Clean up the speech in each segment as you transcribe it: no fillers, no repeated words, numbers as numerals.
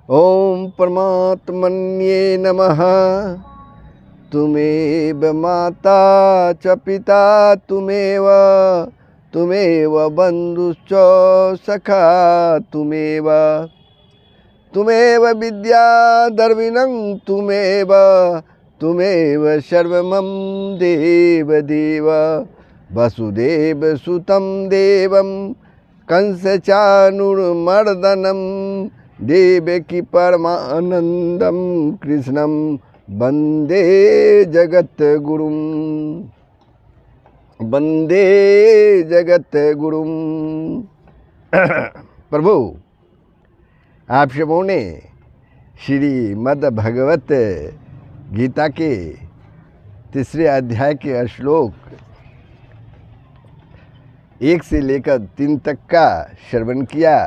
ओम परमात्मन्ये नमः। तुमेव माता च पिता तुमेव बन्धुश्च सखा तुमेव विद्या द्रविणं तुमेव सर्वमं देव देव। वसुदेव सुतं देवं कंसचाणूरमर्दनं देवकी परमानंदं कृष्णं वंदे जगद्गुरुं। प्रभु, आप सबों ने श्रीमद् भगवत गीता के 3 अध्याय के श्लोक 1 से लेकर 3 तक का श्रवण किया,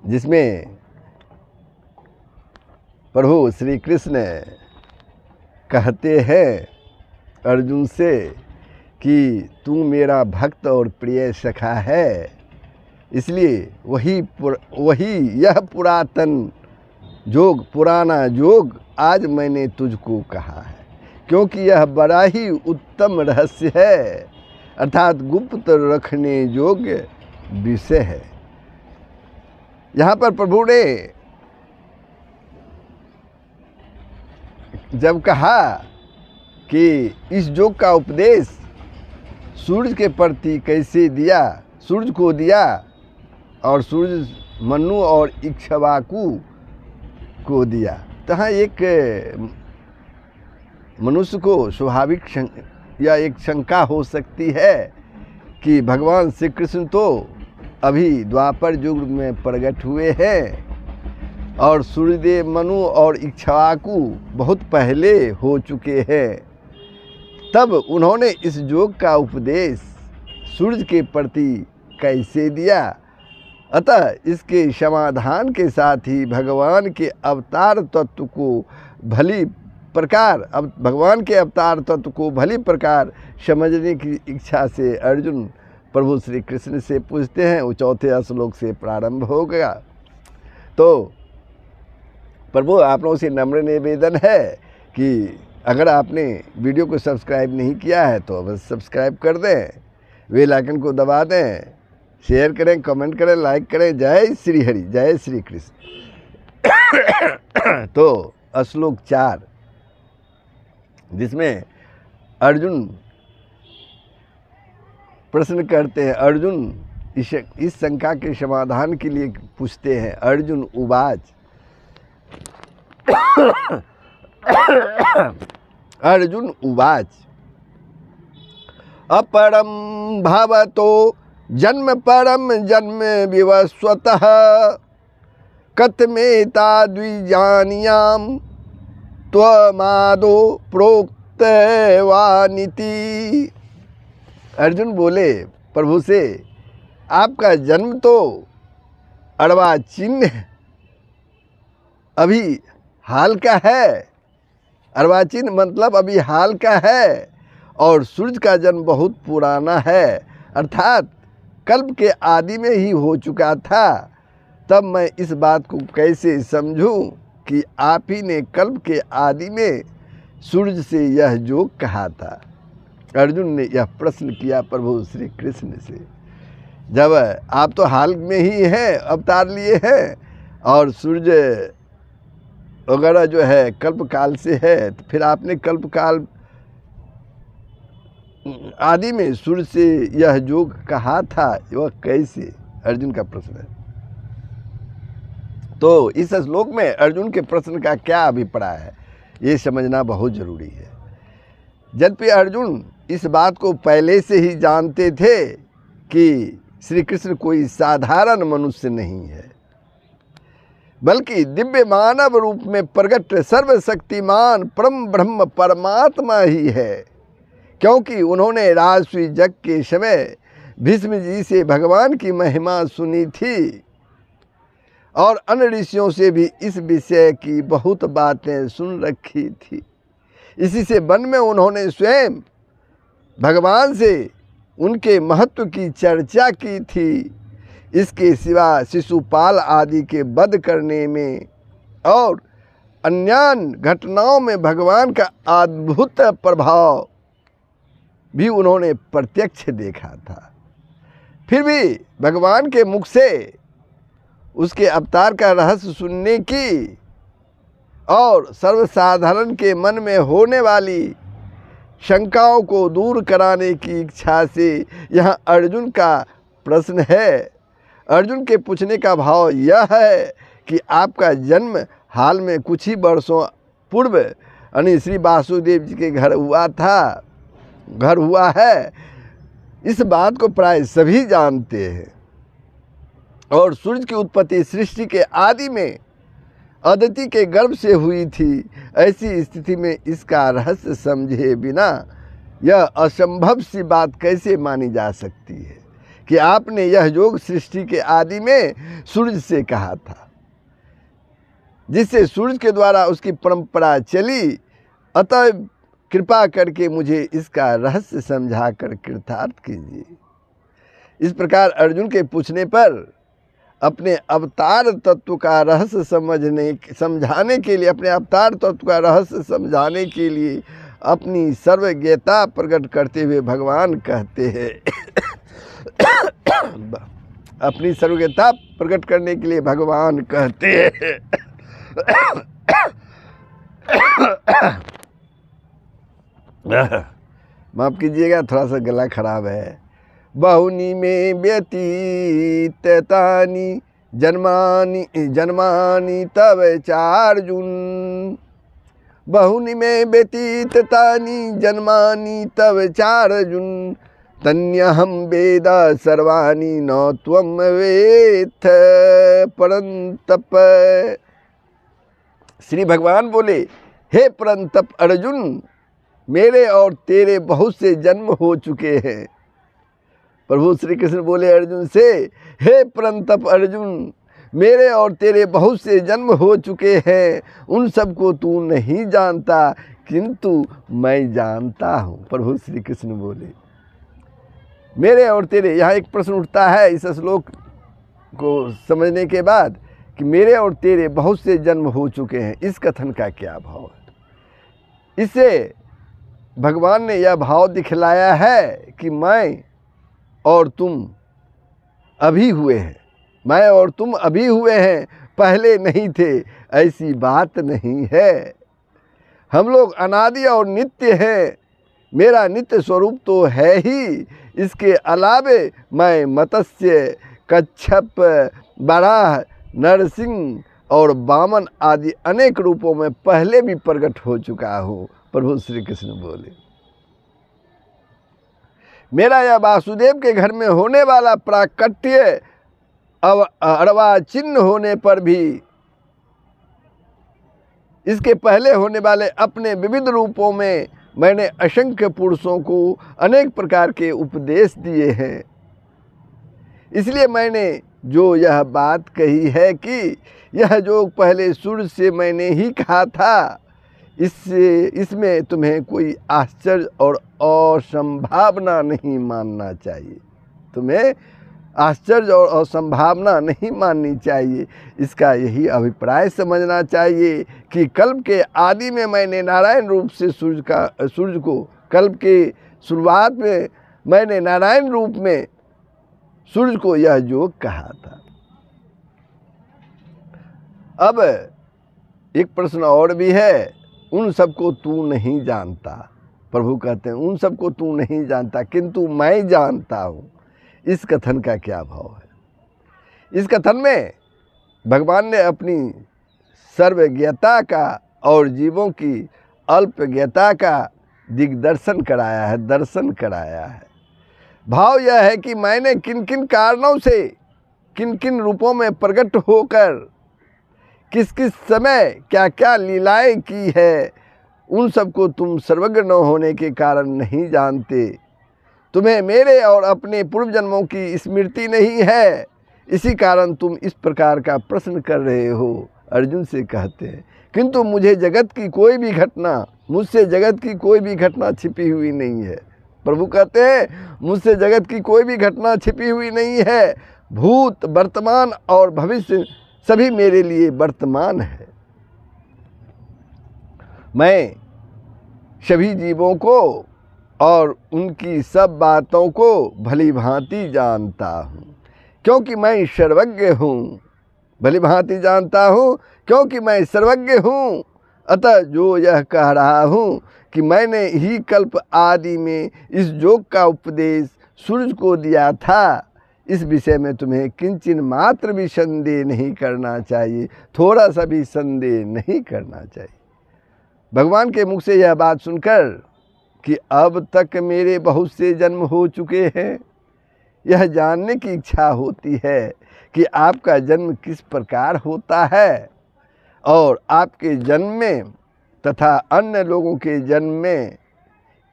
जिसमें प्रभु श्री कृष्ण कहते हैं अर्जुन से कि तू मेरा भक्त और प्रिय सखा है, इसलिए वही यह पुराना जोग आज मैंने तुझको कहा है, क्योंकि यह बड़ा ही उत्तम रहस्य है, अर्थात गुप्त रखने योग्य विषय है। यहाँ पर प्रभु ने जब कहा कि इस योग का उपदेश सूर्य के प्रति कैसे दिया, सूर्य को दिया और सूर्य मनु और इक्ष्वाकु को दिया, तहाँ एक मनुष्य को स्वाभाविक या एक शंका हो सकती है कि भगवान श्री कृष्ण तो अभी द्वापर युग में प्रकट हुए हैं और सूर्यदेव मनु और इक्ष्वाकु बहुत पहले हो चुके हैं, तब उन्होंने इस योग का उपदेश सूर्य के प्रति कैसे दिया। अतः इसके समाधान के साथ ही भगवान के अवतार तत्व को भली प्रकार समझने की इच्छा से अर्जुन प्रभु श्री कृष्ण से पूछते हैं। वो 4 श्लोक से प्रारंभ हो गया। तो प्रभु, आप लोगों से नम्र निवेदन है कि अगर आपने वीडियो को सब्सक्राइब नहीं किया है तो बस सब्सक्राइब कर दें, बेल आइकन को दबा दें, शेयर करें, कमेंट करें, लाइक करें। जय श्री हरि, जय श्री कृष्ण। तो श्लोक 4, जिसमें अर्जुन प्रश्न करते हैं, अर्जुन इस शंका के समाधान के लिए पूछते हैं। अर्जुन उवाच अपरम भवतो जन्म परम जन्म विवस्वतः कथमेता द्विजानियां त्वमादो प्रोक्तवानिति। अर्जुन बोले प्रभु से, आपका जन्म तो अर्वाचीन अभी हाल का है, अर्वाचीन मतलब अभी हाल का है, और सूर्य का जन्म बहुत पुराना है, अर्थात कल्प के आदि में ही हो चुका था। तब मैं इस बात को कैसे समझूं कि आप ही ने कल्प के आदि में सूर्य से यह जोग कहा था। अर्जुन ने यह प्रश्न किया प्रभु श्री कृष्ण से। जब आप तो हाल में ही हैं, अवतार लिए हैं, और सूर्य वगैरह जो है कल्प काल से है, तो फिर आपने कल्प काल आदि में सूर्य से यह जोग कहा था, वह कैसे? अर्जुन का प्रश्न है। तो इस श्लोक में अर्जुन के प्रश्न का क्या अभिप्राय है, ये समझना बहुत जरूरी है। यद्यपि अर्जुन इस बात को पहले से ही जानते थे कि श्री कृष्ण कोई साधारण मनुष्य नहीं है, बल्कि दिव्य मानव रूप में प्रकट सर्वशक्तिमान परम ब्रह्म परमात्मा ही है, क्योंकि उन्होंने राजसूय जग के समय भीष्म जी से भगवान की महिमा सुनी थी और अन्य ऋषियों से भी इस विषय की बहुत बातें सुन रखी थी। इसी से वन में उन्होंने स्वयं भगवान से उनके महत्व की चर्चा की थी इसके सिवा शिशुपाल आदि के वध करने में और अन्य घटनाओं में भगवान का अद्भुत प्रभाव भी उन्होंने प्रत्यक्ष देखा था। फिर भी भगवान के मुख से उसके अवतार का रहस्य सुनने की और सर्वसाधारण के मन में होने वाली शंकाओं को दूर कराने की इच्छा से यहाँ अर्जुन का प्रश्न है। अर्जुन के पूछने का भाव यह है कि आपका जन्म हाल में कुछ ही वर्षों पूर्व यानी श्री वासुदेव जी के घर हुआ है। इस बात को प्राय सभी जानते हैं और सूर्य की उत्पत्ति सृष्टि के आदि में अदिति के गर्भ से हुई थी। ऐसी स्थिति में इसका रहस्य समझे बिना यह असंभव सी बात कैसे मानी जा सकती है कि आपने यह योग सृष्टि के आदि में सूर्य से कहा था, जिससे सूर्य के द्वारा उसकी परंपरा चली। अतः कृपा करके मुझे इसका रहस्य समझाकर कृतार्थ कीजिए। इस प्रकार अर्जुन के पूछने पर अपने अवतार तत्व का रहस्य समझाने के लिए अपनी सर्वज्ञता प्रकट करते हुए भगवान कहते हैं अपनी सर्वज्ञता प्रकट करने के लिए भगवान कहते हैं माफ़ कीजिएगा, थोड़ा सा गला खराब है। बहुनी में व्यतीतानि जन्मानि तव चार्जुन, बहुनि में व्यतीतानि जन्मानि तव चार्जुन, तन्यहं वेद सर्वाणि न त्वं वेत्थ परंतप। श्री भगवान बोले, हे परंतप अर्जुन, मेरे और तेरे बहुत से जन्म हो चुके हैं। प्रभु श्री कृष्ण बोले अर्जुन से, हे परंतप अर्जुन, मेरे और तेरे बहुत से जन्म हो चुके हैं, उन सबको तू नहीं जानता किंतु मैं जानता हूँ। प्रभु श्री कृष्ण बोले, मेरे और तेरे, यहाँ एक प्रश्न उठता है इस श्लोक को समझने के बाद कि मेरे और तेरे बहुत से जन्म हो चुके हैं, इस कथन का क्या भाव है। इससे भगवान ने यह भाव दिखलाया है कि मैं और तुम अभी हुए हैं, मैं और तुम अभी हुए हैं, पहले नहीं थे, ऐसी बात नहीं है। हम लोग अनादि और नित्य हैं। मेरा नित्य स्वरूप तो है ही, इसके अलावे मैं मत्स्य, कच्छप, वराह, नरसिंह और वामन आदि अनेक रूपों में पहले भी प्रकट हो चुका हूँ। प्रभु श्री कृष्ण बोले, मेरा यह वासुदेव के घर में होने वाला प्राकट्य अर्वाचीन होने पर भी इसके पहले होने वाले अपने विविध रूपों में मैंने असंख्य पुरुषों को अनेक प्रकार के उपदेश दिए हैं। इसलिए मैंने जो यह बात कही है कि यह जो पहले सूर्य से मैंने ही कहा था, इसमें तुम्हें कोई आश्चर्य और असंभावना नहीं मानना चाहिए। तुम्हें आश्चर्य और असंभावना नहीं माननी चाहिए। इसका यही अभिप्राय समझना चाहिए कि कल्प के आदि में मैंने नारायण रूप से सूर्य को, कल्प के शुरुआत में मैंने नारायण रूप में सूर्य को यह योग कहा था। अब एक प्रश्न और भी है, उन सबको तू नहीं जानता। प्रभु कहते हैं उन सबको तू नहीं जानता किंतु मैं जानता हूँ। इस कथन का क्या भाव है। इस कथन में भगवान ने अपनी सर्वज्ञता का और जीवों की अल्पज्ञता का दिग्दर्शन कराया है, दर्शन कराया है। भाव यह है कि मैंने किन किन कारणों से, किन किन रूपों में प्रकट होकर किस किस समय क्या क्या लीलाएं की है, उन सबको तुम सर्वज्ञ न होने के कारण नहीं जानते। तुम्हें मेरे और अपने पूर्व जन्मों की स्मृति नहीं है, इसी कारण तुम इस प्रकार का प्रश्न कर रहे हो। अर्जुन से कहते हैं, किंतु मुझसे जगत की कोई भी घटना छिपी हुई नहीं है। प्रभु कहते हैं मुझसे जगत की कोई भी घटना छिपी हुई नहीं है। भूत वर्तमान और भविष्य सभी मेरे लिए वर्तमान है। मैं सभी जीवों को और उनकी सब बातों को भली भांति जानता हूँ, क्योंकि मैं सर्वज्ञ हूँ। भली भांति जानता हूँ क्योंकि मैं सर्वज्ञ हूँ। अतः जो यह कह रहा हूँ कि मैंने ही कल्प आदि में इस योग का उपदेश सूर्य को दिया था, इस विषय में तुम्हें किंचिन मात्र भी संदेह नहीं करना चाहिए, थोड़ा सा भी संदेह नहीं करना चाहिए। भगवान के मुख से यह बात सुनकर कि अब तक मेरे बहुत से जन्म हो चुके हैं, यह जानने की इच्छा होती है कि आपका जन्म किस प्रकार होता है और आपके जन्म में तथा अन्य लोगों के जन्म में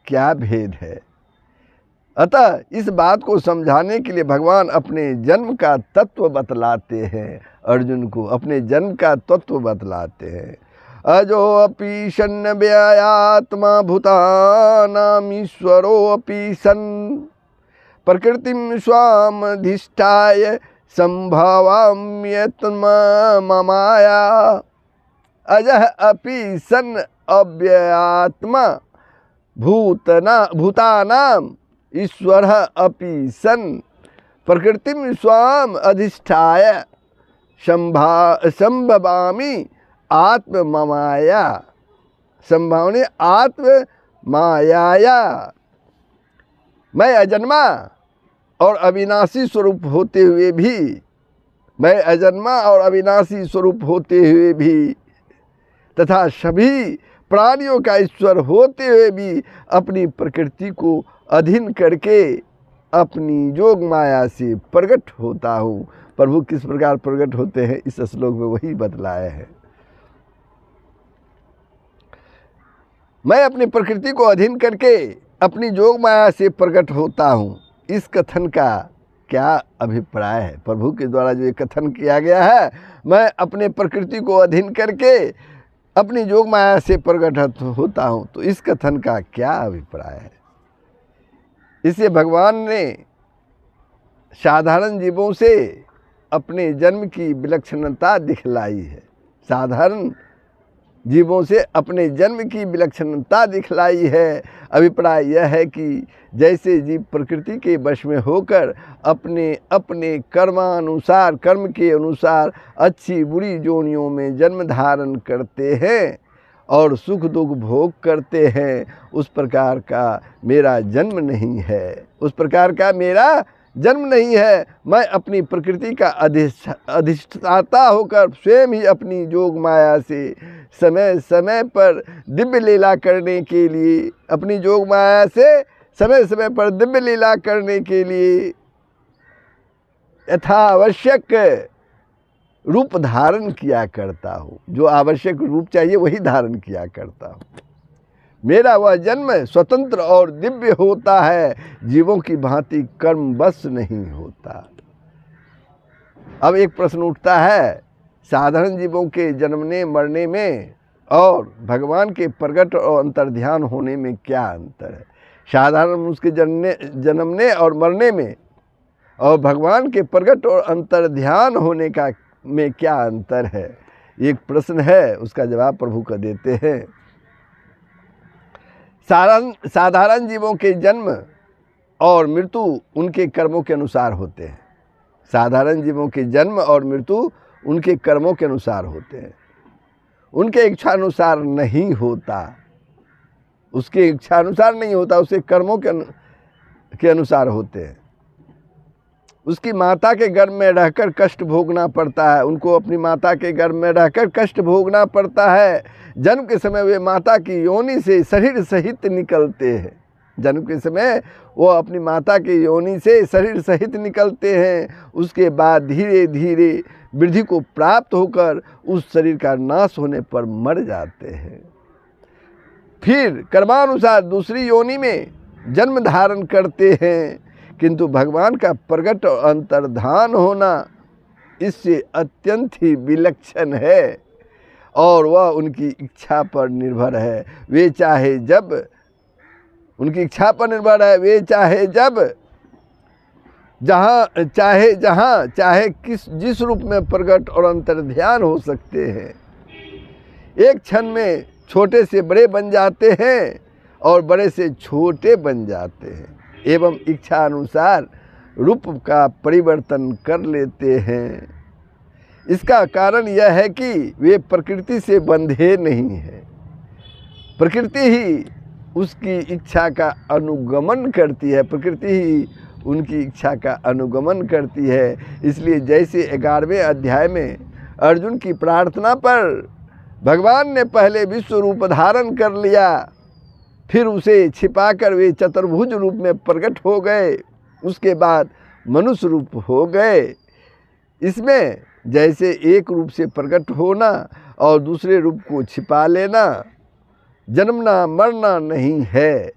क्या भेद है। अतः इस बात को समझाने के लिए भगवान अपने जन्म का तत्व बतलाते हैं, अर्जुन को अपने जन्म का तत्व बतलाते हैं। अजो अपि सन्न व्ययात्मा भूतानाम ईश्वरो अपि सन् प्रकृतिं स्वामधिष्ठाय संभवाम्यत्ममाया। अजः अपि सन् अव्ययात्मा भूतानाम ईश्वरः अपि सन् प्रकृतिं स्वाम अधिष्ठाय संभवामि आत्ममाया। संभावने आत्म मायाया। मैं अजन्मा और अविनाशी स्वरूप होते हुए भी, मैं अजन्मा और अविनाशी स्वरूप होते हुए भी तथा सभी प्राणियों का ईश्वर होते हुए भी अपनी प्रकृति को अधीन करके अपनी योग माया से प्रकट होता हूँ। प्रभु किस प्रकार प्रकट होते हैं इस श्लोक में वही बतलाया है। मैं अपनी प्रकृति को अधीन करके अपनी योग माया से प्रकट होता हूँ। इस कथन का क्या अभिप्राय है? प्रभु के द्वारा जो ये कथन किया गया है, मैं अपने प्रकृति को अधीन करके अपनी योग माया से प्रकट होता हूँ, तो इस कथन का क्या अभिप्राय है? इसे भगवान ने साधारण जीवों से अपने जन्म की विलक्षणता दिखलाई है। साधारण जीवों से अपने जन्म की विलक्षणता दिखलाई है। अभिप्राय यह है कि जैसे जीव प्रकृति के वश में होकर अपने अपने कर्मानुसार, कर्म के अनुसार अच्छी बुरी योनियों में जन्म धारण करते हैं और सुख दुख भोग करते हैं, उस प्रकार का मेरा जन्म नहीं है। उस प्रकार का मेरा जन्म नहीं है। मैं अपनी प्रकृति का अधिष्ठाता होकर स्वयं ही अपनी योग माया से समय समय पर दिव्य लीला करने के लिए, अपनी योग माया से समय समय पर दिव्य लीला करने के लिए यथावश्यक रूप धारण किया करता हूँ। जो आवश्यक रूप चाहिए वही धारण किया करता हूँ। मेरा वह जन्म स्वतंत्र और दिव्य होता है, जीवों की भांति कर्मवश नहीं होता। अब एक प्रश्न उठता है, साधारण जीवों के जन्मने मरने में और भगवान के प्रकट और अंतर्ध्यान होने में क्या अंतर है? साधारण उसके जन्मने और मरने में और भगवान के प्रकट और अंतर्ध्यान होने का में क्या अंतर है? एक प्रश्न है, उसका जवाब प्रभु का देते हैं। साधारण जीवों के जन्म और मृत्यु उनके कर्मों के अनुसार होते हैं। साधारण जीवों के जन्म और मृत्यु उनके कर्मों के अनुसार होते हैं, उनके इच्छा अनुसार नहीं होता। उसके इच्छा अनुसार नहीं होता, उसके कर्मों के अनुसार होते हैं। उसकी माता के गर्भ में रहकर कष्ट भोगना पड़ता है, उनको अपनी माता के गर्भ में रहकर कष्ट भोगना पड़ता है। जन्म के समय वे माता की योनि से शरीर सहित निकलते हैं। जन्म के समय वो अपनी माता की योनि से शरीर सहित निकलते हैं। उसके बाद धीरे धीरे वृद्धि को प्राप्त होकर उस शरीर का नाश होने पर मर जाते हैं। फिर कर्मानुसार दूसरी योनि में जन्म धारण करते हैं, किंतु भगवान का प्रकट और अंतर्धान होना इससे अत्यंत ही विलक्षण है और वह उनकी इच्छा पर निर्भर है। वे चाहे जब, उनकी इच्छा पर निर्भर है, वे चाहे जब जहाँ चाहे जिस रूप में प्रकट और अंतर्ध्यान हो सकते हैं। एक क्षण में छोटे से बड़े बन जाते हैं और बड़े से छोटे बन जाते हैं एवं इच्छा अनुसार रूप का परिवर्तन कर लेते हैं। इसका कारण यह है कि वे प्रकृति से बंधे नहीं हैं। प्रकृति ही उसकी इच्छा का अनुगमन करती है, प्रकृति ही उनकी इच्छा का अनुगमन करती है। इसलिए जैसे 11वें अध्याय में अर्जुन की प्रार्थना पर भगवान ने पहले विश्व रूप धारण कर लिया, फिर उसे छिपाकर वे चतुर्भुज रूप में प्रकट हो गए, उसके बाद मनुष्य रूप हो गए। इसमें जैसे एक रूप से प्रकट होना और दूसरे रूप को छिपा लेना, जन्मना मरना नहीं है।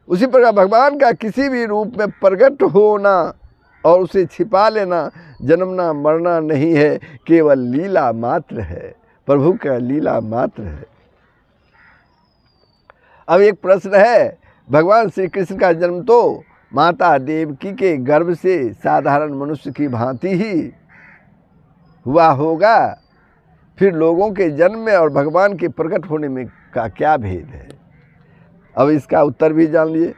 उसी प्रकार भगवान का किसी भी रूप में प्रकट होना और उसे छिपा लेना जन्मना मरना नहीं है, केवल लीला मात्र है, प्रभु का लीला मात्र है। अब एक प्रश्न है, भगवान श्री कृष्ण का जन्म तो माता देवकी के गर्भ से साधारण मनुष्य की भांति ही हुआ होगा, फिर लोगों के जन्म में और भगवान के प्रकट होने में का क्या भेद है? अब इसका उत्तर भी जान लिए।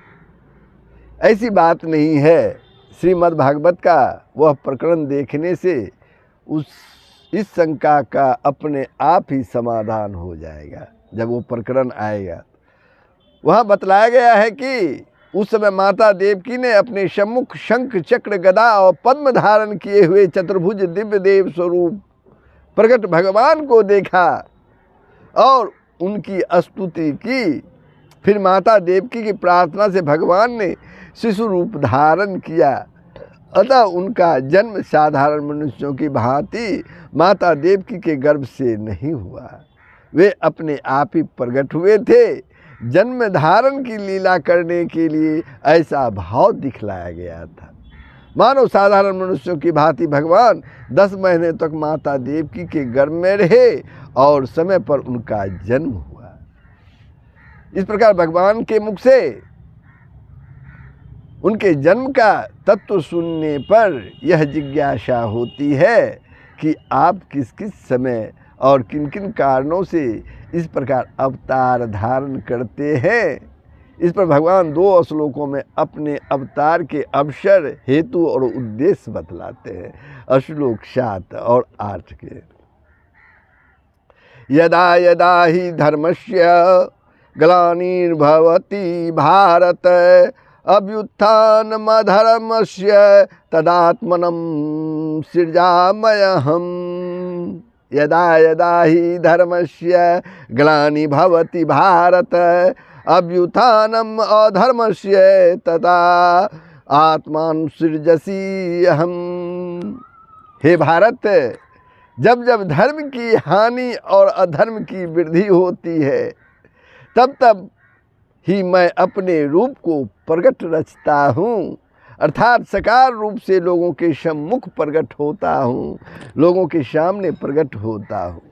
ऐसी बात नहीं है। श्रीमद् भागवत का वह प्रकरण देखने से इस शंका का अपने आप ही समाधान हो जाएगा। जब वो प्रकरण आएगा, वहाँ बतलाया गया है कि उस समय माता देवकी ने अपने सम्मुख शंख चक्र गदा और पद्म धारण किए हुए चतुर्भुज दिव्य देव स्वरूप प्रकट भगवान को देखा और उनकी स्तुति की। फिर माता देवकी की प्रार्थना से भगवान ने शिशु रूप धारण किया। अतः उनका जन्म साधारण मनुष्यों की भांति माता देवकी के गर्भ से नहीं हुआ, वे अपने आप ही प्रकट हुए थे। जन्म धारण की लीला करने के लिए ऐसा भाव दिखलाया गया था। मानव साधारण मनुष्यों की भांति भगवान 10 महीने तक माता देवकी के गर्भ में रहे और समय पर उनका जन्म हुआ। इस प्रकार भगवान के मुख से उनके जन्म का तत्व सुनने पर यह जिज्ञासा होती है कि आप किस किस समय और किन किन कारणों से इस प्रकार अवतार धारण करते हैं। इस पर भगवान 2 श्लोकों में अपने अवतार के अवसर, हेतु और उद्देश्य बतलाते हैं। श्लोक 7 और 8 के। यदा यदा ही धर्मस्य ग्लानिर्भवति भारत अभ्युत्थानमधर्मस्य तदात्मनं सृजाम्यहम्। यदा यदा ही धर्मस्य ग्लानि भवति भारत अभ्युत्थानम् अधर्मस्य तदा आत्मान सृजसि अहम्। हे भारत, जब जब धर्म की हानि और अधर्म की वृद्धि होती है, तब तब ही मैं अपने रूप को प्रकट रचता हूँ, अर्थात साकार रूप से लोगों के सम्मुख प्रकट होता हूँ, लोगों के सामने प्रकट होता हूँ।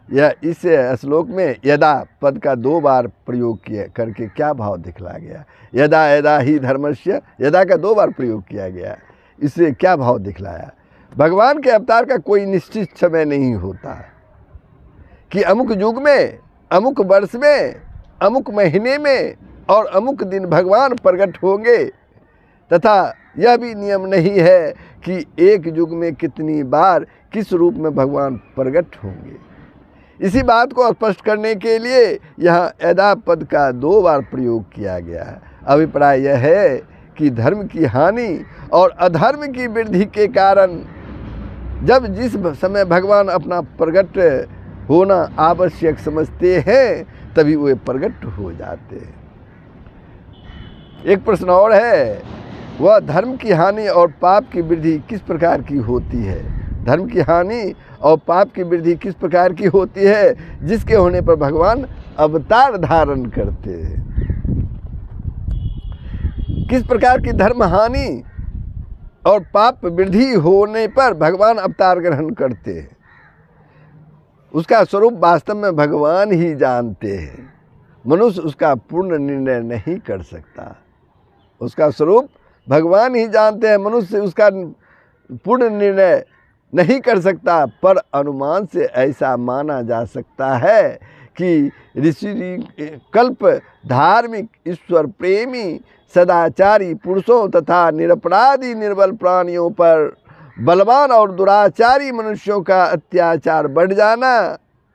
यह इस श्लोक में यदा पद का 2 बार प्रयोग किया करके क्या भाव दिखला गया? यदा यदा ही धर्मस्य, यदा का 2 बार प्रयोग किया गया, इससे क्या भाव दिखलाया? भगवान के अवतार का कोई निश्चित समय नहीं होता कि अमुक युग में, अमुक वर्ष में, अमुक महीने में और अमुक दिन भगवान प्रकट होंगे, तथा यह भी नियम नहीं है कि एक युग में कितनी बार किस रूप में भगवान प्रकट होंगे। इसी बात को स्पष्ट करने के लिए यहाँ यदा पद का 2 बार प्रयोग किया गया है। अभिप्राय यह है कि धर्म की हानि और अधर्म की वृद्धि के कारण जब जिस समय भगवान अपना प्रकट होना आवश्यक समझते हैं, तभी वे प्रकट हो जाते हैं। एक प्रश्न और है, वह धर्म की हानि और पाप की वृद्धि किस प्रकार की होती है? धर्म की हानि और पाप की वृद्धि किस प्रकार की होती है, जिसके होने पर भगवान अवतार धारण करते हैं? किस प्रकार की धर्म हानि और पाप वृद्धि होने पर भगवान अवतार ग्रहण करते हैं, उसका स्वरूप वास्तव में भगवान ही जानते हैं। मनुष्य उसका पूर्ण निर्णय नहीं कर सकता। उसका स्वरूप भगवान ही जानते हैं, मनुष्य उसका पूर्ण निर्णय नहीं कर सकता, पर अनुमान से ऐसा माना जा सकता है कि ऋषि कल्प धार्मिक ईश्वर प्रेमी सदाचारी पुरुषों तथा निरपराधी निर्बल प्राणियों पर बलवान और दुराचारी मनुष्यों का अत्याचार बढ़ जाना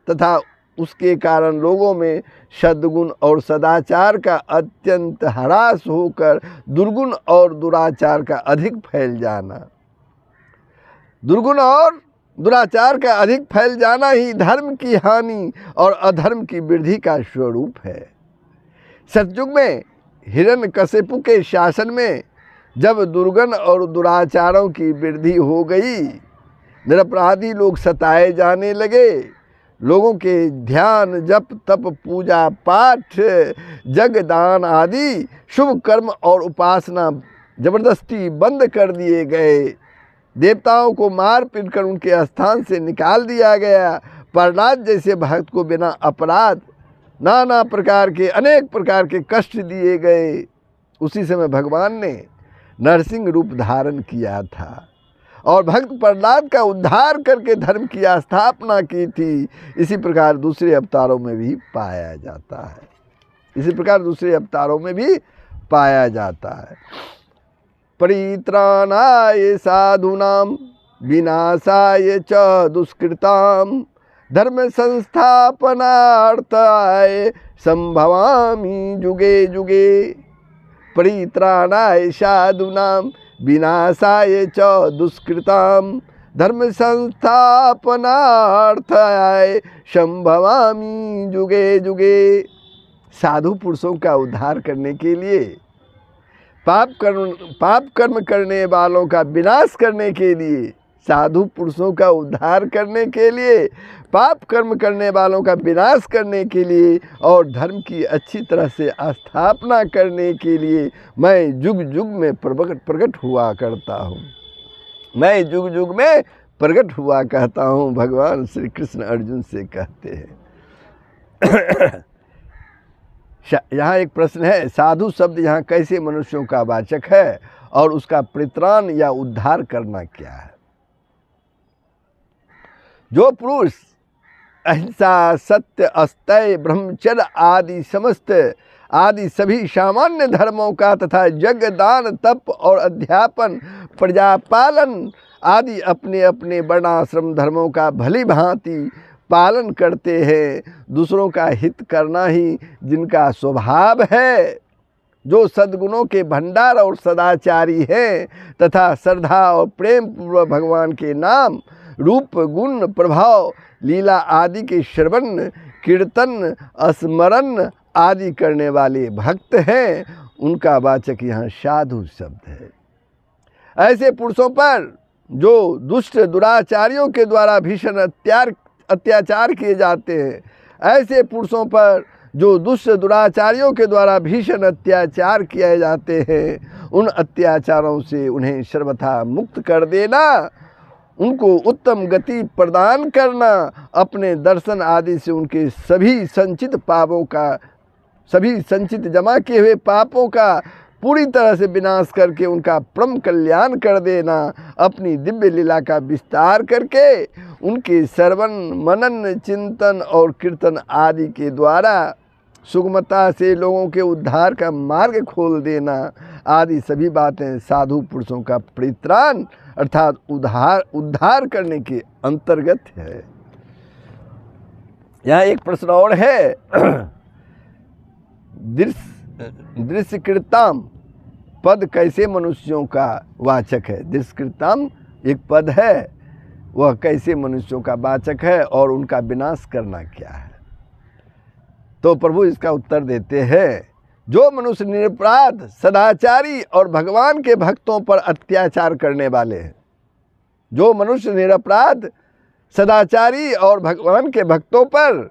तथा उसके कारण लोगों में सद्गुण और सदाचार का अत्यंत ह्रास होकर दुर्गुण और दुराचार का अधिक फैल जाना, दुर्गुण और दुराचार का अधिक फैल जाना ही धर्म की हानि और अधर्म की वृद्धि का स्वरूप है। सतयुग में हिरण्यकशिपु के शासन में जब दुर्गुण और दुराचारों की वृद्धि हो गई, निरपराधी लोग सताए जाने लगे, लोगों के ध्यान जप तप पूजा पाठ जग दान आदि शुभ कर्म और उपासना जबरदस्ती बंद कर दिए गए, देवताओं को मार पीट कर उनके स्थान से निकाल दिया गया, प्रहलाद जैसे भक्त को बिना अपराध नाना प्रकार के अनेक प्रकार के कष्ट दिए गए। उसी समय भगवान ने नरसिंह रूप धारण किया था और भक्त प्रहलाद का उद्धार करके धर्म की स्थापना की थी। इसी प्रकार दूसरे अवतारों में भी पाया जाता है, इसी प्रकार दूसरे अवतारों में भी पाया जाता है। परित्राणाय साधूनां विनाशाय च दुष्कृतां धर्म संस्थापनार्थाय संभवामि जुगे जुगे। परित्राणाय साधूनां विनाशाय च दुष्कृतां धर्म संस्थापनार्थाय संभवामि जुगे जुगे। साधु पुरुषों का उद्धार करने के लिए, पाप कर्म करने वालों का विनाश करने के लिए, साधु पुरुषों का उद्धार करने के लिए, पाप कर्म करने वालों का विनाश करने के लिए और धर्म की अच्छी तरह से स्थापना करने के लिए मैं जुग जुग में प्रकट हुआ करता हूँ, मैं जुग जुग में प्रकट हुआ कहता हूँ, भगवान श्री कृष्ण अर्जुन से कहते हैं। यहाँ एक प्रश्न है, साधु शब्द यहाँ कैसे मनुष्यों का वाचक है और उसका परित्राण या उद्धार करना क्या है? जो पुरुष अहिंसा सत्य अस्तय ब्रह्मचर्य आदि सभी सामान्य धर्मों का तथा यज्ञ दान तप और अध्यापन प्रजापालन आदि अपने अपने वर्णाश्रम धर्मों का भली भांति पालन करते हैं, दूसरों का हित करना ही जिनका स्वभाव है, जो सद्गुणों के भंडार और सदाचारी हैं तथा श्रद्धा और प्रेम पूर्वक भगवान के नाम रूप गुण प्रभाव लीला आदि के श्रवण कीर्तन स्मरण आदि करने वाले भक्त हैं, उनका वाचक यहाँ साधु शब्द है। ऐसे पुरुषों पर जो दुष्ट दुराचारियों के द्वारा भीषण अत्याचार किए जाते हैं, ऐसे पुरुषों पर जो दुष्ट दुराचारियों के द्वारा भीषण अत्याचार किए जाते हैं, उन अत्याचारों से उन्हें सर्वथा मुक्त कर देना, उनको उत्तम गति प्रदान करना, अपने दर्शन आदि से उनके सभी संचित पापों का, सभी संचित जमा किए हुए पापों का पूरी तरह से विनाश करके उनका परम कल्याण कर देना, अपनी दिव्य लीला का विस्तार करके उनके श्रवण मनन चिंतन और कीर्तन आदि के द्वारा सुगमता से लोगों के उद्धार का मार्ग खोल देना आदि सभी बातें साधु पुरुषों का परित्राण अर्थात उद्धार करने के अंतर्गत है। यहाँ एक प्रश्न और है, दृश्यकृताम पद कैसे मनुष्यों का वाचक है? दृश्यकृताम एक पद है, वह कैसे मनुष्यों का वाचक है और उनका विनाश करना क्या है? तो प्रभु इसका उत्तर देते हैं, जो मनुष्य निरपराध सदाचारी और भगवान के भक्तों पर अत्याचार करने वाले हैं, जो मनुष्य निरपराध सदाचारी और भगवान के भक्तों पर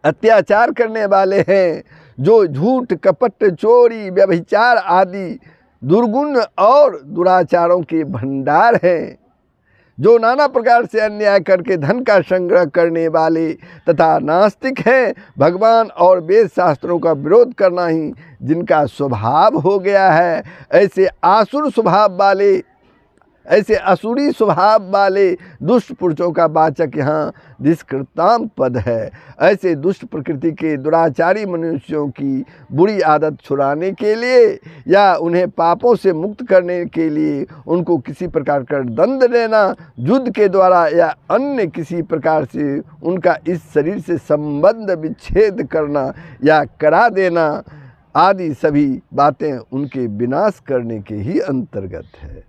अत्याचार करने वाले हैं, जो झूठ कपट चोरी व्यभिचार आदि दुर्गुण और दुराचारों के भंडार हैं, जो नाना प्रकार से अन्याय करके धन का संग्रह करने वाले तथा नास्तिक हैं, भगवान और वेद शास्त्रों का विरोध करना ही जिनका स्वभाव हो गया है, ऐसे असुरी स्वभाव वाले दुष्ट पुरुषों का वाचक यहाँ दुष्कृताम पद है। ऐसे दुष्ट प्रकृति के दुराचारी मनुष्यों की बुरी आदत छुड़ाने के लिए या उन्हें पापों से मुक्त करने के लिए उनको किसी प्रकार का दंड देना, युद्ध के द्वारा या अन्य किसी प्रकार से उनका इस शरीर से संबंध विच्छेद करना या करा देना आदि सभी बातें उनके विनाश करने के ही अंतर्गत है।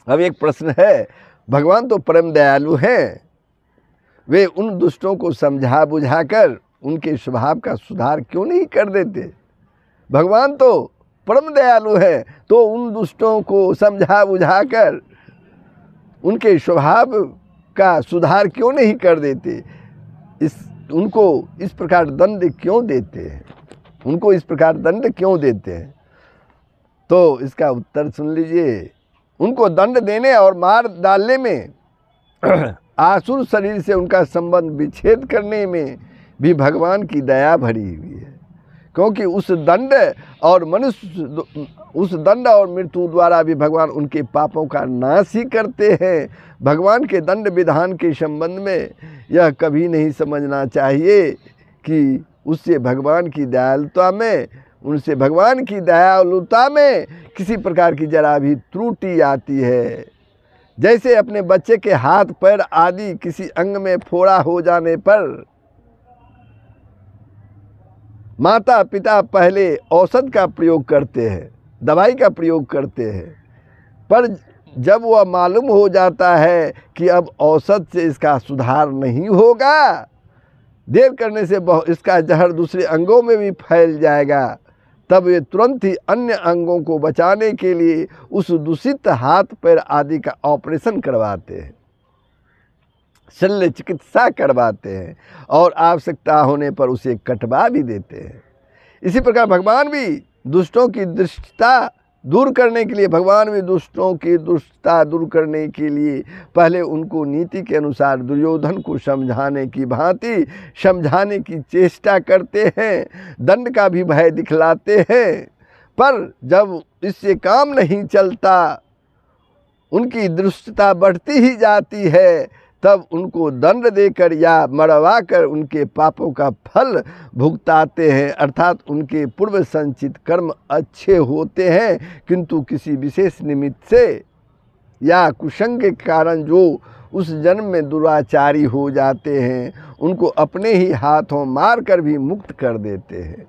अब एक प्रश्न है, भगवान तो परम दयालु हैं, वे उन दुष्टों को समझा बुझाकर उनके स्वभाव का सुधार क्यों नहीं कर देते? भगवान तो परम दयालु हैं, तो उन दुष्टों को समझा बुझाकर उनके स्वभाव का सुधार क्यों नहीं कर देते? उनको इस प्रकार दंड क्यों देते हैं? उनको इस प्रकार दंड क्यों देते हैं? तो इसका उत्तर सुन लीजिए। उनको दंड देने और मार डालने में आसुर शरीर से उनका संबंध विच्छेद करने में भी भगवान की दया भरी हुई है, क्योंकि उस दंड और मृत्यु द्वारा भी भगवान उनके पापों का नाश ही करते हैं। भगवान के दंड विधान के संबंध में यह कभी नहीं समझना चाहिए कि उससे भगवान की दयालुता में किसी प्रकार की जरा भी त्रुटि आती है। जैसे अपने बच्चे के हाथ पैर आदि किसी अंग में फोड़ा हो जाने पर माता पिता पहले औषध का प्रयोग करते हैं, दवाई का प्रयोग करते हैं, पर जब वह मालूम हो जाता है कि अब औषध से इसका सुधार नहीं होगा, देर करने से इसका जहर दूसरे अंगों में भी फैल जाएगा, तब वे तुरंत ही अन्य अंगों को बचाने के लिए उस दूषित हाथ पैर आदि का ऑपरेशन करवाते हैं, शल्य चिकित्सा करवाते हैं और आवश्यकता होने पर उसे कटवा भी देते हैं। इसी प्रकार भगवान भी दुष्टों की दुष्टता दूर करने के लिए पहले उनको नीति के अनुसार दुर्योधन को समझाने की भांति समझाने की चेष्टा करते हैं, दंड का भी भय दिखलाते हैं, पर जब इससे काम नहीं चलता, उनकी दुष्टता बढ़ती ही जाती है, तब उनको दंड देकर या मरवा कर उनके पापों का फल भुगताते हैं। अर्थात उनके पूर्व संचित कर्म अच्छे होते हैं, किंतु किसी विशेष निमित्त से या कुसंग के कारण जो उस जन्म में दुराचारी हो जाते हैं, उनको अपने ही हाथों मार कर भी मुक्त कर देते हैं।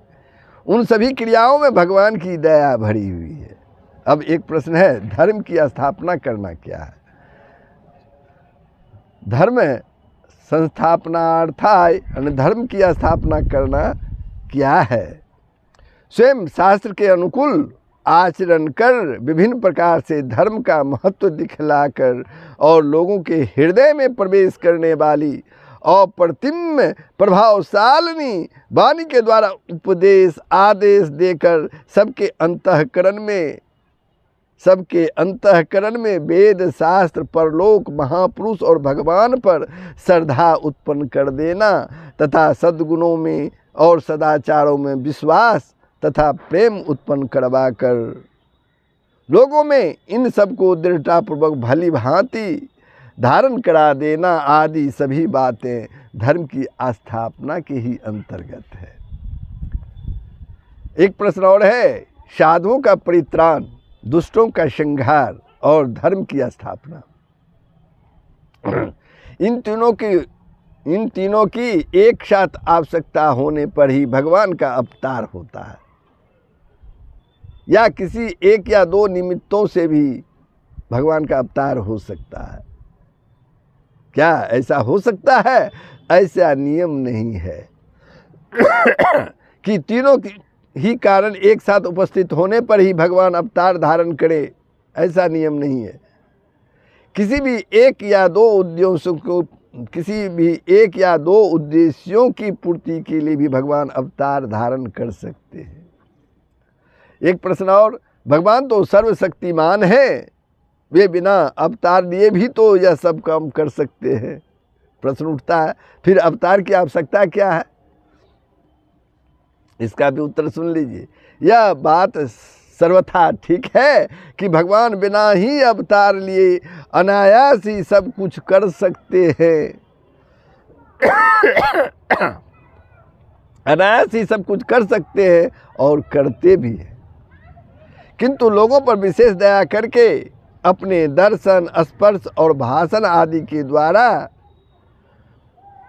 उन सभी क्रियाओं में भगवान की दया भरी हुई है। अब एक प्रश्न है, धर्म की स्थापना करना क्या है? धर्म संस्थापनार्थाय धर्म की स्थापना करना क्या है? स्वयं शास्त्र के अनुकूल आचरण कर विभिन्न प्रकार से धर्म का महत्व दिखलाकर और लोगों के हृदय में प्रवेश करने वाली अप्रतिम प्रभावशालिनी वाणी के द्वारा उपदेश आदेश देकर सबके अंतःकरण में वेद शास्त्र परलोक महापुरुष और भगवान पर श्रद्धा उत्पन्न कर देना तथा सद्गुणों में और सदाचारों में विश्वास तथा प्रेम उत्पन्न करवाकर लोगों में इन सबको दृढ़तापूर्वक भली भांति धारण करा देना आदि सभी बातें धर्म की स्थापना के ही अंतर्गत है। एक प्रश्न और है, साधुओं का परित्राण, दुष्टों का संहार और धर्म की स्थापना, इन तीनों की एक साथ आवश्यकता होने पर ही भगवान का अवतार होता है, या किसी एक या दो निमित्तों से भी भगवान का अवतार हो सकता है। क्या ऐसा हो सकता है? ऐसा नियम नहीं है कि तीनों ही कारण एक साथ उपस्थित होने पर ही भगवान अवतार धारण करे, ऐसा नियम नहीं है। किसी भी एक या दो उद्देश्यों की पूर्ति के लिए भी भगवान अवतार धारण कर सकते हैं। एक प्रश्न और, भगवान तो सर्वशक्तिमान है, वे बिना अवतार लिए भी तो यह सब काम कर सकते हैं। प्रश्न उठता है फिर अवतार की आवश्यकता क्या है? इसका भी उत्तर सुन लीजिए। यह बात सर्वथा ठीक है कि भगवान बिना ही अवतार लिए अनायास ही सब कुछ कर सकते हैं। अनायास ही सब कुछ कर सकते हैं और करते भी हैं, किंतु लोगों पर विशेष दया करके अपने दर्शन, स्पर्श और भाषण आदि के द्वारा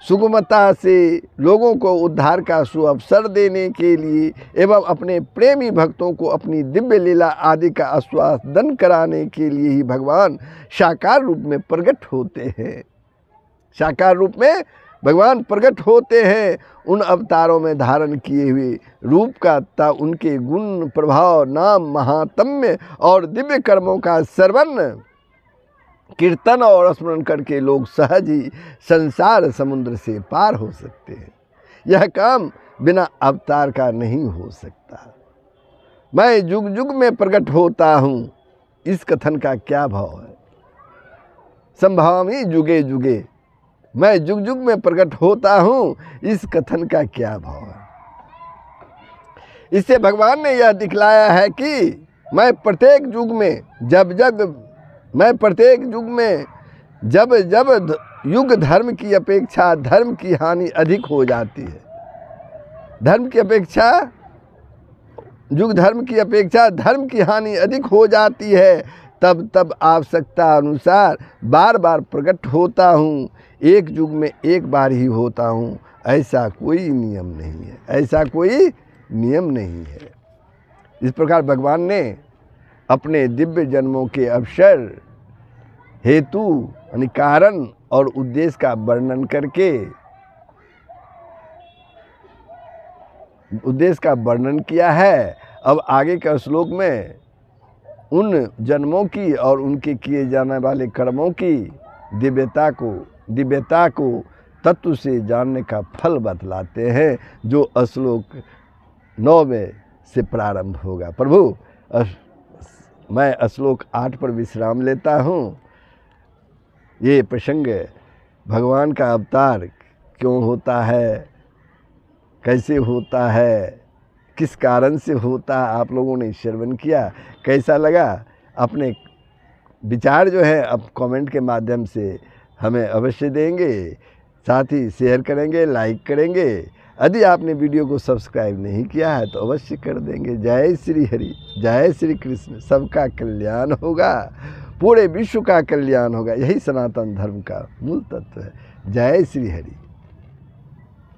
सुगमता से लोगों को उद्धार का सुअवसर देने के लिए एवं अपने प्रेमी भक्तों को अपनी दिव्य लीला आदि का आस्वादन कराने के लिए ही भगवान साकार रूप में प्रकट होते हैं। साकार रूप में भगवान प्रकट होते हैं। उन अवतारों में धारण किए हुए रूप का तथा उनके गुण, प्रभाव, नाम, महात्म्य और दिव्य कर्मों का श्रवण, कीर्तन और स्मरण करके लोग सहज ही संसार समुद्र से पार हो सकते हैं। यह काम बिना अवतार का नहीं हो सकता। मैं युग युग में प्रकट होता हूँ, इस कथन का क्या भाव है? संभावि जुगे जुगे, मैं युग युग में प्रकट होता हूँ, इस कथन का क्या भाव है? इससे भगवान ने यह दिखलाया है कि मैं प्रत्येक युग में जब युग धर्म की अपेक्षा धर्म की हानि अधिक हो जाती है, युग धर्म की अपेक्षा धर्म की हानि अधिक हो जाती है, तब आवश्यकता अनुसार बार बार प्रकट होता हूँ। एक युग में एक बार ही होता हूँ, ऐसा कोई नियम नहीं है, ऐसा कोई नियम नहीं है। इस प्रकार भगवान ने अपने दिव्य जन्मों के अवसर, हेतु यानी कारण और उद्देश्य का वर्णन किया है। अब आगे का श्लोक में उन जन्मों की और उनके किए जाने वाले कर्मों की दिव्यता को तत्व से जानने का फल बतलाते हैं, जो श्लोक 9 में से प्रारंभ होगा। प्रभु, मैं श्लोक 8 पर विश्राम लेता हूँ। ये प्रसंग भगवान का अवतार क्यों होता है, कैसे होता है, किस कारण से होता है, आप लोगों ने श्रवण किया, कैसा लगा? अपने विचार जो है अब कमेंट के माध्यम से हमें अवश्य देंगे, साथ ही शेयर करेंगे, लाइक करेंगे। यदि आपने वीडियो को सब्सक्राइब नहीं किया है तो अवश्य कर देंगे। जय श्री हरि, जय श्री कृष्ण। सबका कल्याण होगा, पूरे विश्व का कल्याण होगा। यही सनातन धर्म का मूल तत्व है। जय श्री हरि।